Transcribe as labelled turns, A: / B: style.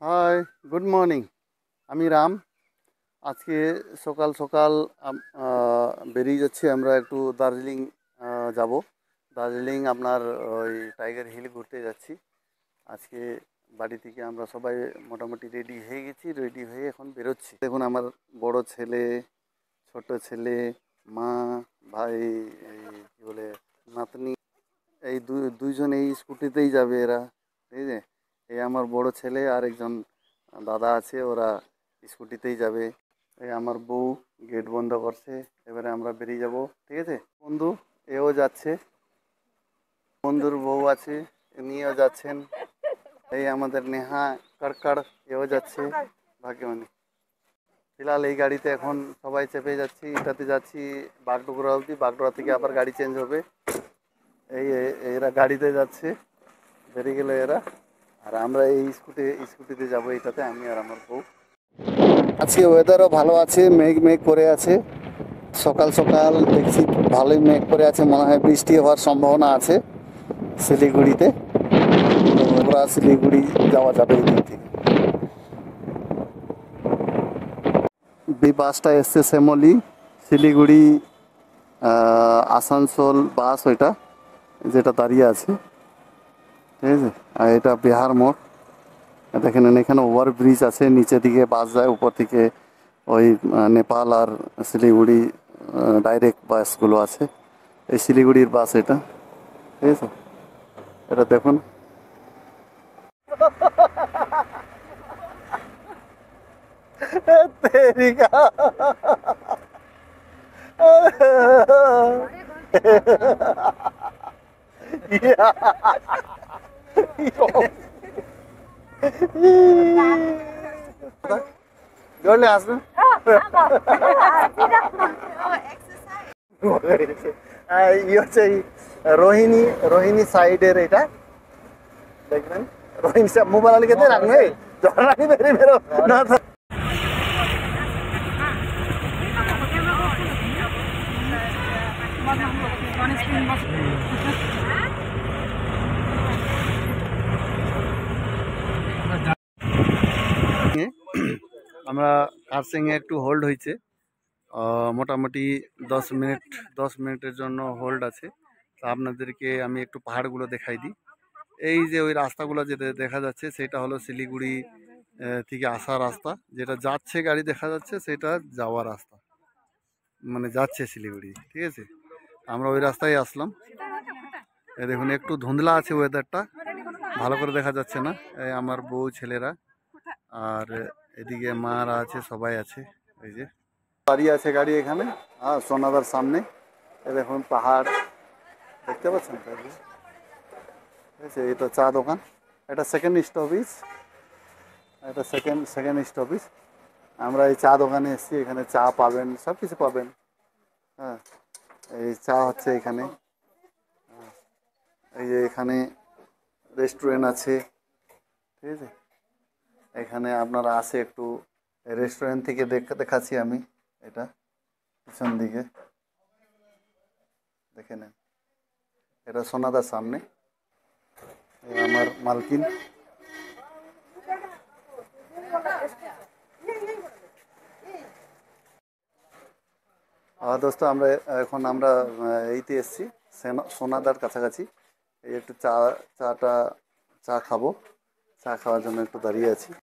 A: High, good morning. আমি রাম। আজকে সকাল সকাল বেরিয়ে যাচ্ছি আমরা একটু দার্জিলিং যাব। দার্জিলিং আপনার ওই টাইগার হিল ঘুরতে যাচ্ছি আজকে। বাড়ি থেকে আমরা সবাই মোটামুটি রেডি হয়ে গেছি, রেডি হয়ে এখন বেরোচ্ছি। দেখুন আমার বড় ছেলে, ছোট ছেলে, মা, ভাই, এই কি বলে নাতনি, এই দুইজন এই স্কুটিতেই যাবে এরা। ঠিক আছে, এই আমার বড় ছেলে আর একজন দাদা আছে, ওরা স্কুটিতেই যাবে। এই আমার বউ গেট বন্ধ করছে, এবারে আমরা বেরিয়ে যাব। ঠিক আছে, বন্ধু এও যাচ্ছে, বন্ধুর বউ আছে, নিয়েও যাচ্ছেন। এই আমাদের নেহা কড়কড়, এও যাচ্ছে ভাগ্যবানী। ফিলহাল এই গাড়িতে এখন সবাই চেপে যাচ্ছি, এটাতে যাচ্ছি বাগডোগরা অবধি। বাগডোগরা থেকে আবার গাড়ি চেঞ্জ হবে। এরা গাড়িতে যাচ্ছে, বেরিয়ে গেল এরা। আর আমরা এই স্কুটিতে যাবো, এটাতে আমি আর আমার বউ। আজকে ওয়েদারও ভালো আছে, মেঘ মেঘ করে আছে। সকাল সকাল দেখছি ভালোই মেঘ করে আছে, মনে হয় বৃষ্টি হওয়ার সম্ভাবনা আছে শিলিগুড়িতে। তো আমরা শিলিগুড়ি যাওয়া যাবে এই দিক থেকে। বাসটা এসছে শ্যামলি, শিলিগুড়ি, আসানসোল বাস ওইটা, যেটা দাঁড়িয়ে আছে। ঠিক আছে, আর এটা বিহার মোড়। দেখেন এখানে ওভার ব্রিজ আছে, নিচে দিকে বাস যায়, উপর থেকে ওই নেপাল আর শিলিগুড়ি ডাইরেক্ট বাসগুলো আছে। এই শিলিগুড়ির বাস এটা। ঠিক আছে, এটা দেখুন। তেরিকা জোরলে আসবে। ই হচ্ছে রোহিণী, রোহিণী সাইডের এটা দেখবেন। রোহিণী মোবাইল আলিকে রাখবে জড়ানি বেরিয়ে বেরো না। আমরা কারসিংয়ে একটু হোল্ড হয়েছে, মোটামুটি 10 মিনিট, 10 মিনিটের জন্য হোল্ড আছে। তা আপনাদেরকে আমি একটু পাহাড়গুলো দেখাই দিই। এই যে ওই রাস্তাগুলো যে দেখা যাচ্ছে, সেটা হলো শিলিগুড়ি থেকে আসা রাস্তা। যেটা যাচ্ছে গাড়ি দেখা যাচ্ছে, সেটা যাওয়ার রাস্তা, মানে যাচ্ছে শিলিগুড়ি। ঠিক আছে, আমরা ওই রাস্তায় আসলাম। এই দেখুন একটু ধুন্দলা আছে ওয়েদারটা, ভালো করে দেখা যাচ্ছে না। এই আমার বউ, ছেলেরা, আর এদিকে মারা আছে, সবাই আছে। এই যে দাঁড়িয়ে আছে গাড়ি এখানে, হ্যাঁ, সোনাদার সামনে। এই দেখুন পাহাড় দেখতে পাচ্ছেন তো? ঠিক আছে, এটা চা দোকান, এটা সেকেন্ড স্টপেজ, এটা সেকেন্ড স্টপেজ। আমরা এই চা দোকানে এসেছি, এখানে চা পাবেন, সব কিছু পাবেন। হ্যাঁ, এই চা হচ্ছে এখানে। এই যে এখানে রেস্টুরেন্ট আছে। ঠিক আছে, এখানে আপনারা আসে একটু, রেস্টুরেন্ট থেকে দেখাচ্ছি আমি। এটা পিছন দিকে দেখে নেন, এটা সোনাদার সামনে। এই আমার মালকিন। দোস্ত আমরা এখন আমরা এইতে এসছি সোনাদার কাছাকাছি। এই একটু চাটা চা খাবো, চা খাওয়ার জন্য একটু দাঁড়িয়ে আছি।